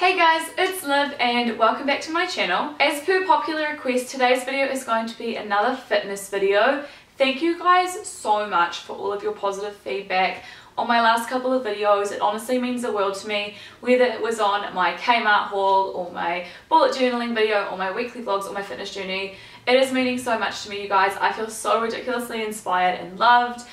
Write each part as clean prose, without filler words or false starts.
Hey guys, it's Liv and welcome back to my channel. As per popular request, today's video is going to be another fitness video. Thank you guys so much for all of your positive feedback on my last couple of videos. It honestly means the world to me, whether it was on my Kmart haul or my bullet journaling video or my weekly vlogs or my fitness journey. It is meaning so much to me, you guys. I feel so ridiculously inspired and loved.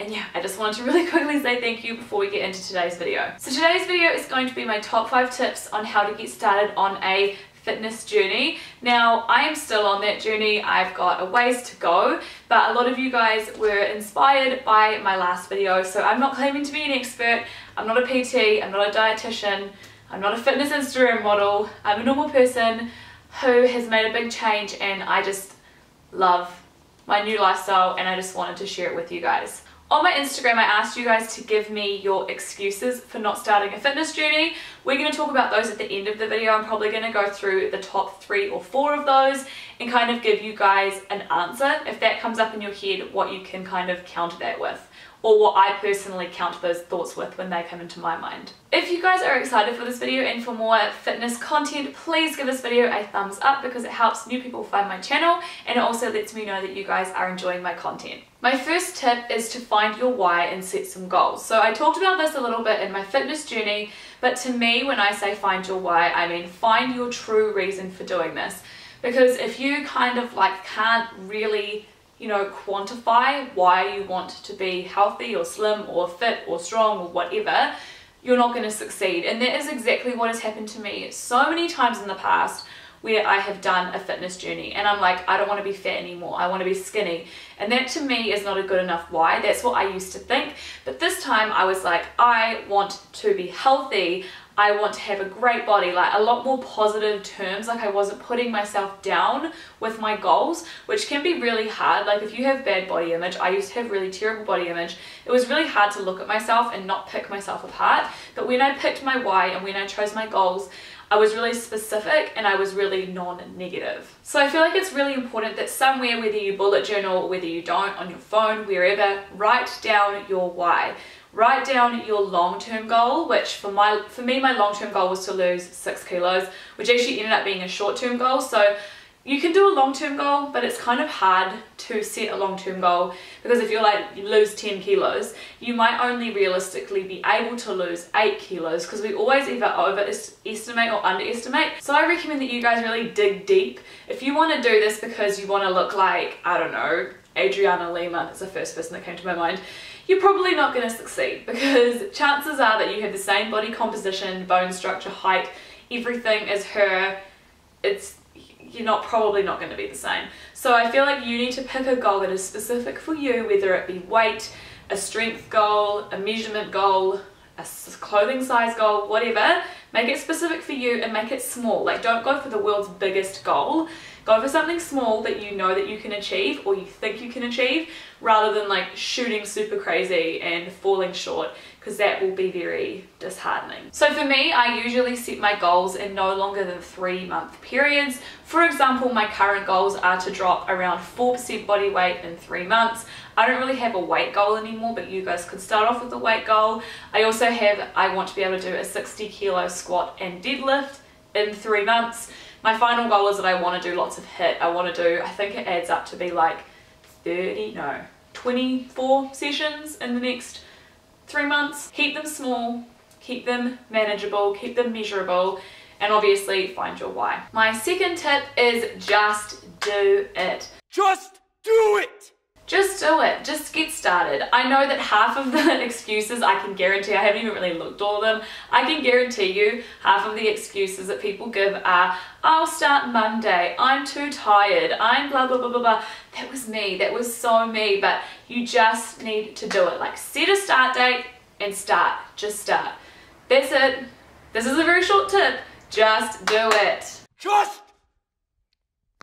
And yeah, I just wanted to really quickly say thank you before we get into today's video. So today's video is going to be my top 5 tips on how to get started on a fitness journey. Now, I am still on that journey. I've got a ways to go, but a lot of you guys were inspired by my last video. So I'm not claiming to be an expert. I'm not a PT. I'm not a dietitian. I'm not a fitness Instagram model. I'm a normal person who has made a big change, and I just love my new lifestyle, and I just wanted to share it with you guys. On my Instagram, I asked you guys to give me your excuses for not starting a fitness journey. We're going to talk about those at the end of the video. I'm probably going to go through the top 3 or 4 of those and kind of give you guys an answer. If that comes up in your head, what you can kind of counter that with, or what I personally counter those thoughts with when they come into my mind. If you guys are excited for this video and for more fitness content, please give this video a thumbs up because it helps new people find my channel, and it also lets me know that you guys are enjoying my content. My first tip is to find your why and set some goals. So I talked about this a little bit in my fitness journey, but to me, when I say find your why, I mean find your true reason for doing this. Because if you kind of like can't really, you know, quantify why you want to be healthy or slim or fit or strong or whatever, you're not going to succeed. And that is exactly what has happened to me so many times in the past, where I have done a fitness journey and I'm like, I don't want to be fat anymore, I want to be skinny. And that to me is not a good enough why. That's what I used to think. But this time I was like, I want to be healthy, I want to have a great body, like a lot more positive terms. Like I wasn't putting myself down with my goals, which can be really hard. Like if you have bad body image, I used to have really terrible body image. It was really hard to look at myself and not pick myself apart. But when I picked my why and when I chose my goals, I was really specific and I was really non-negative. So I feel like it's really important that somewhere, whether you bullet journal, whether you don't, on your phone, wherever, write down your why. Write down your long-term goal, which for me, my long-term goal was to lose 6 kilos, which actually ended up being a short-term goal. So you can do a long-term goal, but it's kind of hard to set a long-term goal because if you're like, you lose 10 kilos, you might only realistically be able to lose 8 kilos because we always either overestimate or underestimate. So I recommend that you guys really dig deep. If you want to do this because you want to look like, I don't know, Adriana Lima, that's the first person that came to my mind, you're probably not going to succeed because chances are that you have the same body composition, bone structure, height, everything as her. You're probably not going to be the same. So I feel like you need to pick a goal that is specific for you, whether it be weight, a strength goal, a measurement goal, a clothing size goal, whatever. Make it specific for you and make it small. Like don't go for the world's biggest goal. Go for something small that you know that you can achieve or you think you can achieve, rather than like shooting super crazy and falling short, because that will be very disheartening. So for me, I usually set my goals in no longer than 3-month periods. For example, my current goals are to drop around 4% body weight in 3 months. I don't really have a weight goal anymore, but you guys could start off with a weight goal. I also have, I want to be able to do a 60 kilo squat and deadlift in 3 months. My final goal is that I want to do lots of HIIT. I want to do, I think it adds up to be like 24 sessions in the next 3 months. Keep them small, keep them manageable, keep them measurable, and obviously find your why. My second tip is just do it. Just do it! Just do it. Just get started. I know that half of the excuses, I can guarantee, I haven't even really looked at all of them, I can guarantee you half of the excuses that people give are, I'll start Monday, I'm too tired, I'm blah blah blah blah blah. That was me. That was so me. But you just need to do it. Like set a start date and start. Just start. That's it. This is a very short tip. Just do it. Just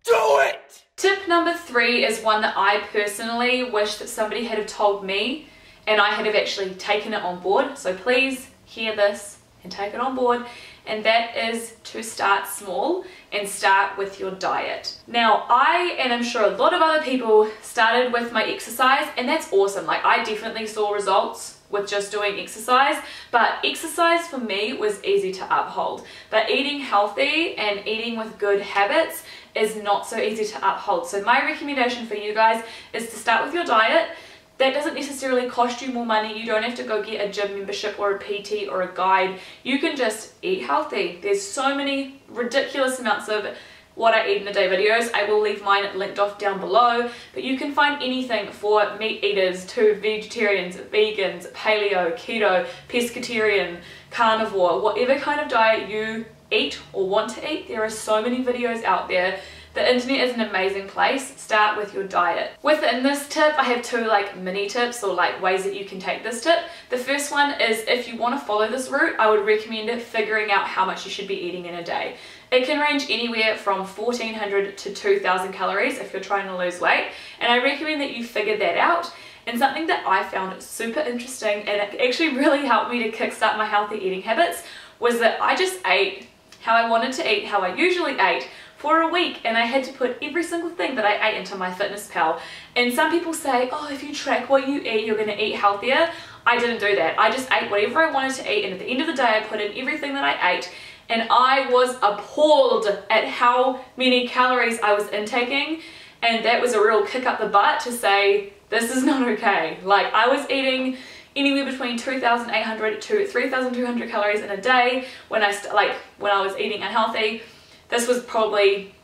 do it! Tip number 3 is one that I personally wish that somebody had have told me and I had have actually taken it on board. So please hear this and take it on board. And that is to start small and start with your diet. Now and I'm sure a lot of other people started with my exercise, and that's awesome. Like I definitely saw results with just doing exercise, but exercise for me was easy to uphold. But eating healthy and eating with good habits is not so easy to uphold. So my recommendation for you guys is to start with your diet. That doesn't necessarily cost you more money. You don't have to go get a gym membership or a PT or a guide. You can just eat healthy. There's so many ridiculous amounts of what I eat in a day videos. I will leave mine linked off down below, but you can find anything for meat eaters to vegetarians, vegans, paleo, keto, pescatarian, carnivore, whatever kind of diet you eat or want to eat. There are so many videos out there. The internet is an amazing place. Start with your diet. Within this tip, I have two like mini tips or like ways that you can take this tip. The first one is if you want to follow this route, I would recommend figuring out how much you should be eating in a day. It can range anywhere from 1400 to 2000 calories if you're trying to lose weight, and I recommend that you figure that out. And something that I found super interesting, and it actually really helped me to kickstart my healthy eating habits, was that I just ate how I wanted to eat, how I usually ate, for a week, and I had to put every single thing that I ate into MyFitnessPal. And some people say, oh, if you track what you eat, you're going to eat healthier. I didn't do that. I just ate whatever I wanted to eat, and at the end of the day I put in everything that I ate, and I was appalled at how many calories I was intaking, and that was a real kick up the butt to say this is not okay. Like, I was eating anywhere between 2,800 to 3,200 calories in a day when I was eating unhealthy. This was probably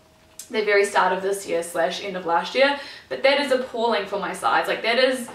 the very start of this year / end of last year, but that is appalling for my size. Like, that is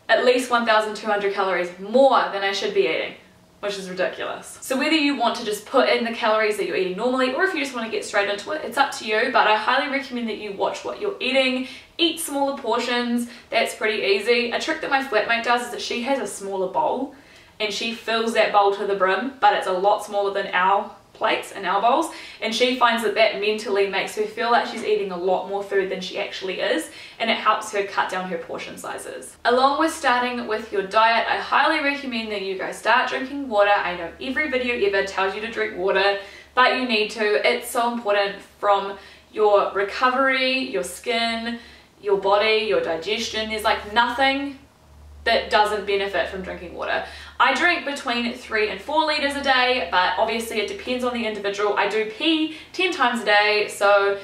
at least 1,200 calories more than I should be eating, which is ridiculous. So whether you want to just put in the calories that you're eating normally, or if you just want to get straight into it, it's up to you, but I highly recommend that you watch what you're eating, eat smaller portions. That's pretty easy. A trick that my flatmate does is that she has a smaller bowl, and she fills that bowl to the brim, but it's a lot smaller than our plates and our bowls, and she finds that that mentally makes her feel like she's eating a lot more food than she actually is, and it helps her cut down her portion sizes. Along with starting with your diet, I highly recommend that you guys start drinking water. I know every video ever tells you to drink water, but you need to. It's so important from your recovery, your skin, your body, your digestion. There's like nothing that doesn't benefit from drinking water. I drink between 3 and 4 liters a day, but obviously it depends on the individual. I do pee 10 times a day, so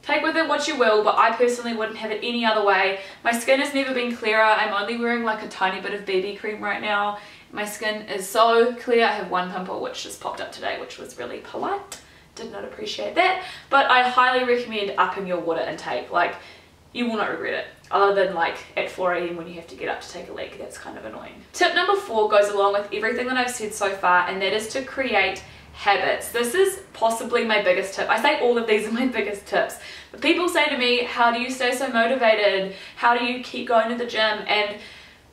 take with it what you will, but I personally wouldn't have it any other way. My skin has never been clearer. I'm only wearing like a tiny bit of BB cream right now. My skin is so clear. I have one pimple which just popped up today, which was really polite. Did not appreciate that, but I highly recommend upping your water intake. Like, you will not regret it, other than like at 4 AM when you have to get up to take a leak. That's kind of annoying. Tip number 4 goes along with everything that I've said so far, and that is to create habits. This is possibly my biggest tip. I say all of these are my biggest tips, but people say to me, how do you stay so motivated? How do you keep going to the gym? And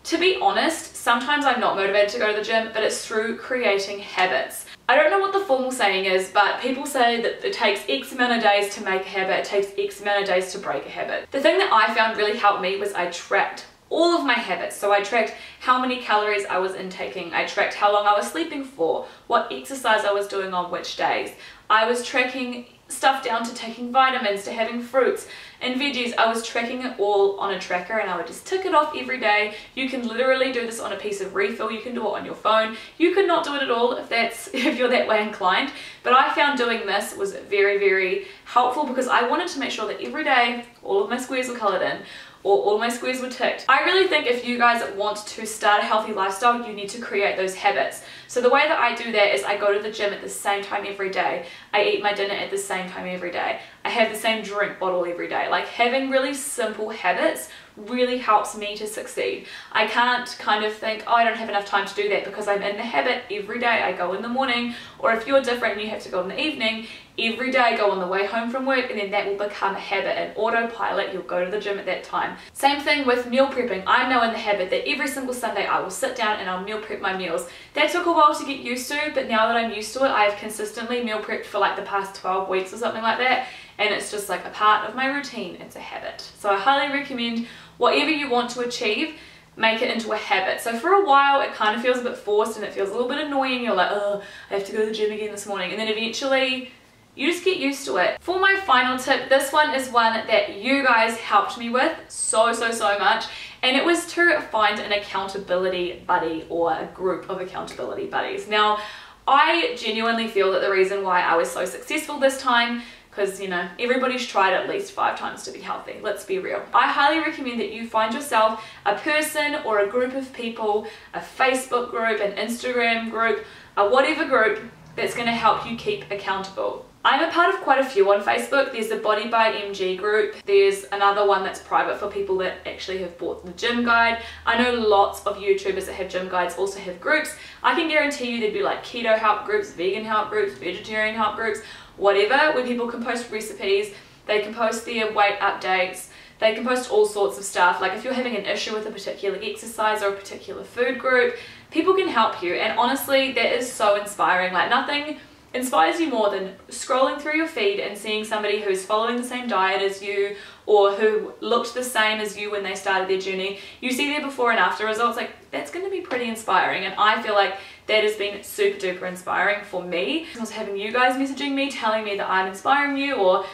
to be honest, sometimes I'm not motivated to go to the gym, but it's through creating habits. I don't know what the formal saying is, but people say that it takes X amount of days to make a habit, it takes X amount of days to break a habit. The thing that I found really helped me was I tracked all of my habits. So I tracked how many calories I was intaking, I tracked how long I was sleeping for, what exercise I was doing on which days. I was tracking stuff down to taking vitamins, to having fruits and veggies. I was tracking it all on a tracker, and I would just tick it off every day. You can literally do this on a piece of refill. You can do it on your phone. You could not do it at all if you're that way inclined, but I found doing this was very, very helpful because I wanted to make sure that every day all of my squares were colored in, or all my squares were ticked. I really think if you guys want to start a healthy lifestyle, you need to create those habits. So the way that I do that is I go to the gym at the same time every day. I eat my dinner at the same time every day. I have the same drink bottle every day. Like, having really simple habits really helps me to succeed. I can't kind of think, oh, I don't have enough time to do that, because I'm in the habit every day. I go in the morning, or if you're different and you have to go in the evening, every day I go on the way home from work, and then that will become a habit, an autopilot. You'll go to the gym at that time. Same thing with meal prepping. I'm now in the habit that every single Sunday I will sit down and I'll meal prep my meals. That took a while to get used to, but now that I'm used to it, I've consistently meal prepped for like the past 12 weeks or something like that, and it's just like a part of my routine. It's a habit. So I highly recommend whatever you want to achieve, make it into a habit. So for a while it kind of feels a bit forced and it feels a little bit annoying. You're like, oh, I have to go to the gym again this morning, and then eventually you just get used to it. For my final tip, this one is one that you guys helped me with so much, and it was to find an accountability buddy or a group of accountability buddies. Now, I genuinely feel that the reason why I was so successful this time, because, you know, everybody's tried at least 5 times to be healthy, let's be real. I highly recommend that you find yourself a person or a group of people, a Facebook group, an Instagram group, a whatever group that's going to help you keep accountable. I'm a part of quite a few on Facebook. There's the Body by MG group. There's another one that's private for people that actually have bought the gym guide. I know lots of YouTubers that have gym guides also have groups. I can guarantee you there'd be like keto help groups, vegan help groups, vegetarian help groups, whatever, where people can post recipes, they can post their weight updates, they can post all sorts of stuff. Like if you're having an issue with a particular exercise or a particular food group, people can help you. And honestly, that is so inspiring. Like nothing inspires you more than scrolling through your feed and seeing somebody who's following the same diet as you or who looked the same as you when they started their journey. You see their before and after results, like that's going to be pretty inspiring, and I feel like that has been super duper inspiring for me. Also having you guys messaging me telling me that I'm inspiring you or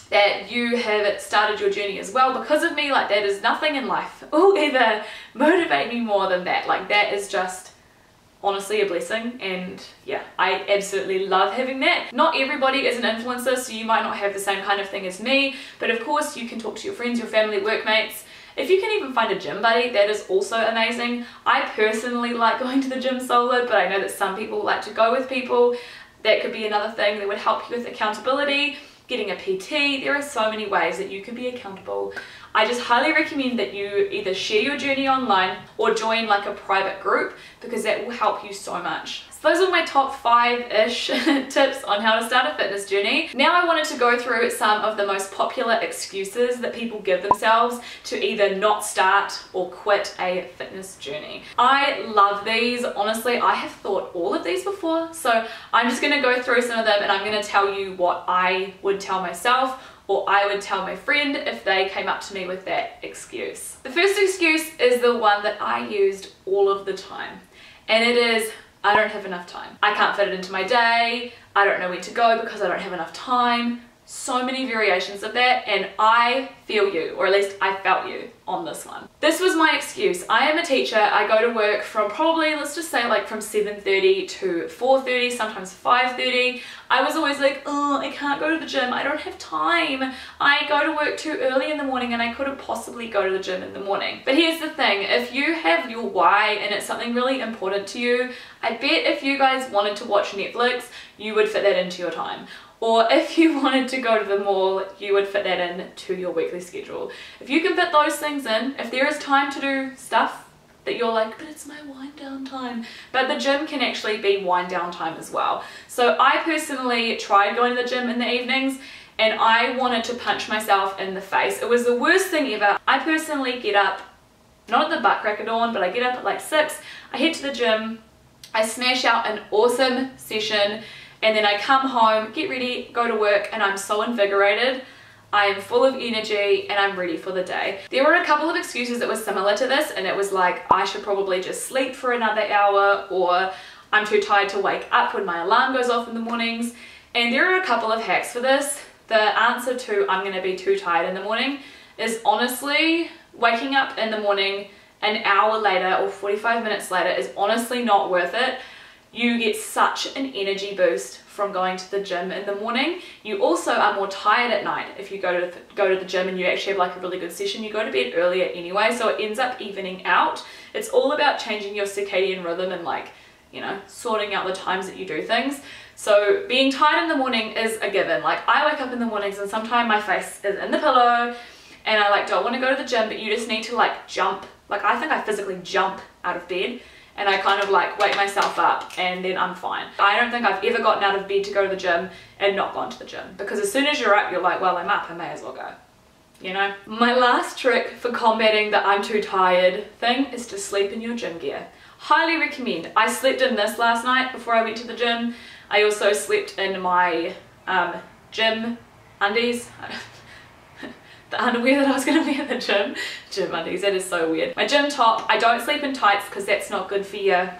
that you have started your journey as well because of me, like that is nothing in life will ever motivate me more than that. Like that is just honestly a blessing, and yeah, I absolutely love having that. Not everybody is an influencer, so you might not have the same kind of thing as me, but of course you can talk to your friends, your family, workmates. If you can even find a gym buddy, that is also amazing. I personally like going to the gym solo, but I know that some people like to go with people. That could be another thing that would help you with accountability. Getting a PT, there are so many ways that you can be accountable. I just highly recommend that you either share your journey online or join like a private group, because that will help you so much. So those are my top 5-ish tips on how to start a fitness journey. Now I wanted to go through some of the most popular excuses that people give themselves to either not start or quit a fitness journey. I love these. Honestly, I have thought all of these before, so I'm just going to go through some of them and I'm going to tell you what I would tell myself or I would tell my friend if they came up to me with that excuse. The first excuse is the one that I used all of the time, and it is, I don't have enough time. I can't fit it into my day. I don't know where to go because I don't have enough time. So many variations of that, and I feel you, or at least I felt you on this one. This was my excuse. I am a teacher. I go to work from probably, let's just say like from 7:30 to 4:30, sometimes 5:30. I was always like, oh, I can't go to the gym. I don't have time. I go to work too early in the morning and I couldn't possibly go to the gym in the morning. But here's the thing, if you have your why and it's something really important to you, I bet if you guys wanted to watch Netflix, you would fit that into your time. Or if you wanted to go to the mall, you would fit that in to your weekly schedule. If you can fit those things in, if there is time to do stuff that you're like, but it's my wind down time. But the gym can actually be wind down time as well. So I personally tried going to the gym in the evenings and I wanted to punch myself in the face. It was the worst thing ever. I personally get up, not at the butt crack of dawn, but I get up at like 6, I head to the gym, I smash out an awesome session, and then I come home, get ready, go to work, and I'm so invigorated. I am full of energy and I'm ready for the day. There were a couple of excuses that were similar to this, and it was like, I should probably just sleep for another hour, or I'm too tired to wake up when my alarm goes off in the mornings. And there are a couple of hacks for this. The answer to I'm gonna be too tired in the morning is honestly waking up in the morning an hour later or 45 minutes later is honestly not worth it. You get such an energy boost from going to the gym in the morning. You also are more tired at night if you go to the gym and you actually have like a really good session. You go to bed earlier anyway, so it ends up evening out. It's all about changing your circadian rhythm and like, you know, sorting out the times that you do things. So being tired in the morning is a given. Like I wake up in the mornings and sometimes my face is in the pillow and I like don't want to go to the gym, but you just need to like jump. Like I think I physically jump out of bed and I kind of like wake myself up and then I'm fine. I don't think I've ever gotten out of bed to go to the gym and not gone to the gym, because as soon as you're up, you're like, well, I'm up, I may as well go. You know? My last trick for combating the I'm too tired thing is to sleep in your gym gear. Highly recommend. I slept in this last night before I went to the gym. I also slept in my gym undies. The underwear that I was going to wear at the gym. Gym undies, that is so weird. My gym top, I don't sleep in tights because that's not good for your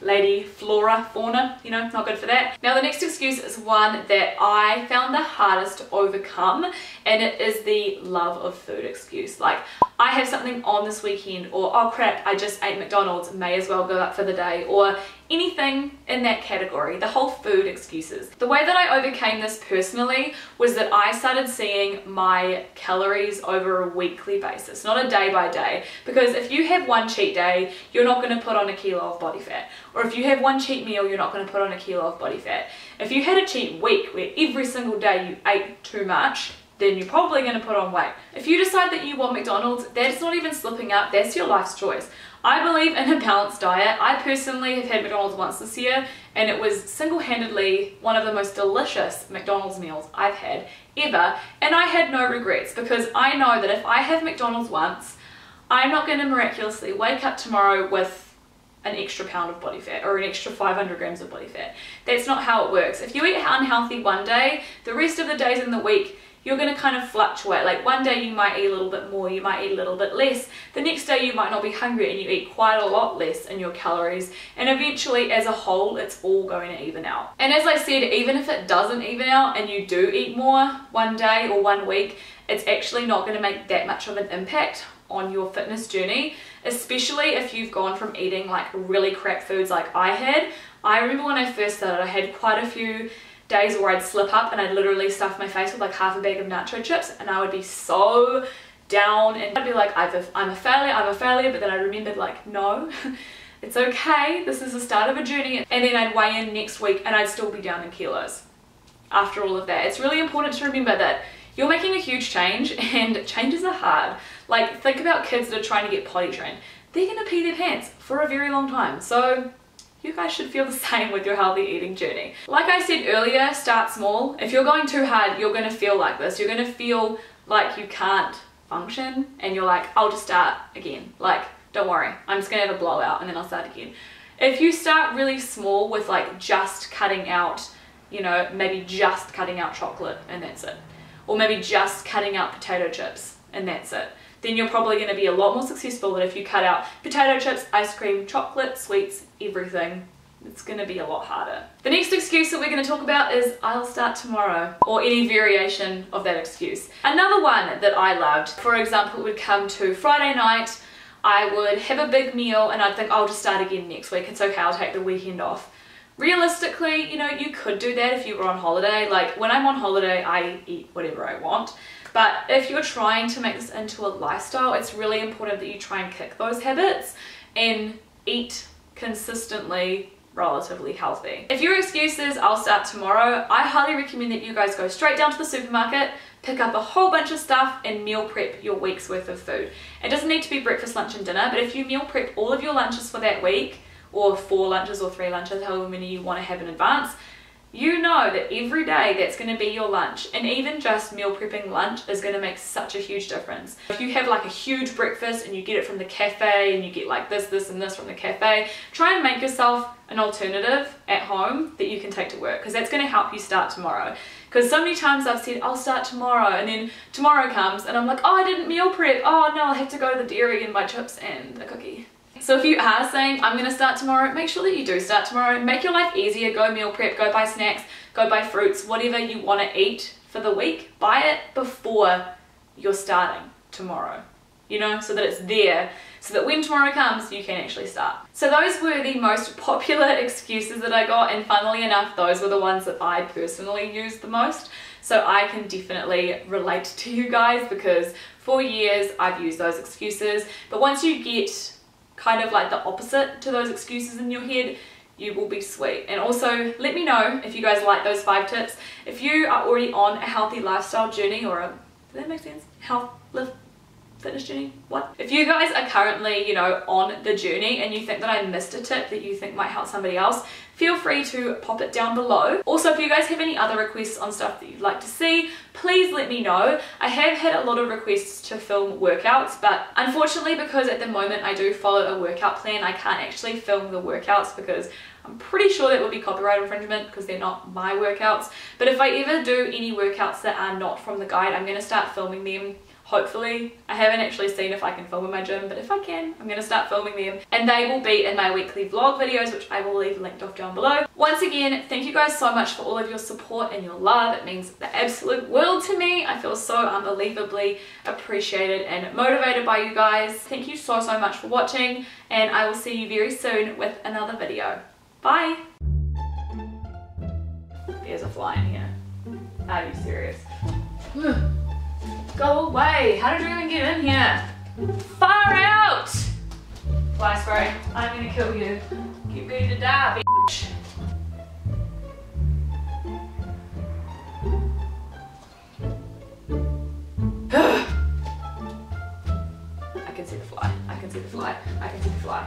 lady fauna, you know, not good for that. Now the next excuse is one that I found the hardest to overcome, and it is the love of food excuse. Like, I have something on this weekend, or oh crap, I just ate McDonald's, may as well go up for the day, or anything in that category, the whole food excuses. The way that I overcame this personally was that I started seeing my calories over a weekly basis, not a day by day, because if you have one cheat day, you're not going to put on a kilo of body fat, or if you have one cheat meal, you're not going to put on a kilo of body fat. If you had a cheat week where every single day you ate too much, then you're probably going to put on weight. If you decide that you want McDonald's, that's not even slipping up, that's your life's choice. I believe in a balanced diet. I personally have had McDonald's once this year, and it was single-handedly one of the most delicious McDonald's meals I've had ever, and I had no regrets, because I know that if I have McDonald's once, I'm not going to miraculously wake up tomorrow with an extra pound of body fat or an extra 500 grams of body fat. That's not how it works. If you eat unhealthy one day, the rest of the days in the week, you're going to kind of fluctuate. Like, one day you might eat a little bit more, you might eat a little bit less. The next day you might not be hungry and you eat quite a lot less in your calories. And eventually, as a whole, it's all going to even out. And as I said, even if it doesn't even out and you do eat more one day or one week, it's actually not going to make that much of an impact on your fitness journey, especially if you've gone from eating like really crap foods like I had. I remember when I first started, I had quite a few days where I'd slip up and I'd literally stuff my face with like half a bag of nacho chips, and I would be so down and I'd be like, I'm a failure, but then I remembered, like, no, it's okay, this is the start of a journey. And then I'd weigh in next week and I'd still be down in kilos after all of that. It's really important to remember that you're making a huge change, and changes are hard. Like, think about kids that are trying to get potty trained. They're gonna pee their pants for a very long time, so you guys should feel the same with your healthy eating journey. Like I said earlier, start small. If you're going too hard, you're going to feel like this. You're going to feel like you can't function, and you're like, I'll just start again. Like, don't worry, I'm just going to have a blowout and then I'll start again. If you start really small with like just cutting out, you know, maybe just cutting out chocolate and that's it, or maybe just cutting out potato chips and that's it, then you're probably going to be a lot more successful than if you cut out potato chips, ice cream, chocolate, sweets, everything. It's going to be a lot harder. The next excuse that we're going to talk about is I'll start tomorrow, or any variation of that excuse. Another one that I loved, for example, would come to Friday night, I would have a big meal and I'd think, I'll just start again next week, it's okay, I'll take the weekend off. Realistically, you know, you could do that if you were on holiday. Like, when I'm on holiday, I eat whatever I want. But if you're trying to make this into a lifestyle, it's really important that you try and kick those habits and eat consistently, relatively healthy. If your excuse is I'll start tomorrow, I highly recommend that you guys go straight down to the supermarket, pick up a whole bunch of stuff and meal prep your week's worth of food. It doesn't need to be breakfast, lunch and dinner, but if you meal prep all of your lunches for that week, or 4 lunches or 3 lunches, however many you want to have in advance, you know that every day that's going to be your lunch, and even just meal prepping lunch is going to make such a huge difference. If you have like a huge breakfast and you get it from the cafe and you get like this and this from the cafe, try and make yourself an alternative at home that you can take to work, because that's going to help you start tomorrow. Because so many times I've said I'll start tomorrow, and then tomorrow comes and I'm like, oh, I didn't meal prep, oh no, I have to go to the dairy and my chips and the cookie. So if you are saying I'm going to start tomorrow, make sure that you do start tomorrow. Make your life easier, go meal prep, go buy snacks, go buy fruits, whatever you want to eat for the week, buy it before you're starting tomorrow, you know, so that it's there, so that when tomorrow comes you can actually start. So those were the most popular excuses that I got, and funnily enough those were the ones that I personally used the most. So I can definitely relate to you guys, because for years I've used those excuses, but once you get kind of like the opposite to those excuses in your head, you will be sweet. And also let me know if you guys like those 5 tips. If you are already on a healthy lifestyle journey, or a, does that make sense? Fitness journey? What? If you guys are currently, you know, on the journey and you think that I missed a tip that you think might help somebody else, feel free to pop it down below. Also, if you guys have any other requests on stuff that you'd like to see, please let me know. I have had a lot of requests to film workouts, but unfortunately, because at the moment I do follow a workout plan, I can't actually film the workouts, because I'm pretty sure that would be copyright infringement, because they're not my workouts. But if I ever do any workouts that are not from the guide, I'm going to start filming them hopefully. I haven't actually seen if I can film in my gym, but if I can, I'm going to start filming them. And they will be in my weekly vlog videos, which I will leave linked off down below. Once again, thank you guys so much for all of your support and your love. It means the absolute world to me. I feel so unbelievably appreciated and motivated by you guys. Thank you so much for watching, and I will see you very soon with another video. Bye! There's a fly in here. Are you serious? Go away! How did you even get in here? Far out! Fly spray, I'm gonna kill you. Get ready to die, bitch. I can see the fly. I can see the fly. I can see the fly.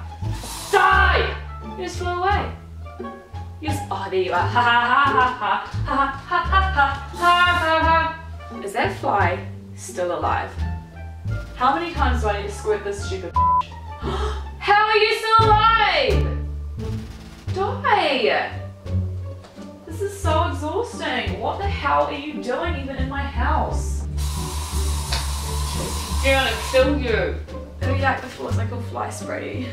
Die! You just flew away. Yes. Oh, there you are. Ha ha ha ha ha ha ha ha ha ha. Is that fly still alive? How many times do I need to squirt this stupid How are you still alive? Die! This is so exhausting. What the hell are you doing even in my house? I'm gonna kill you. Oh yeah, the floor's like all fly spray.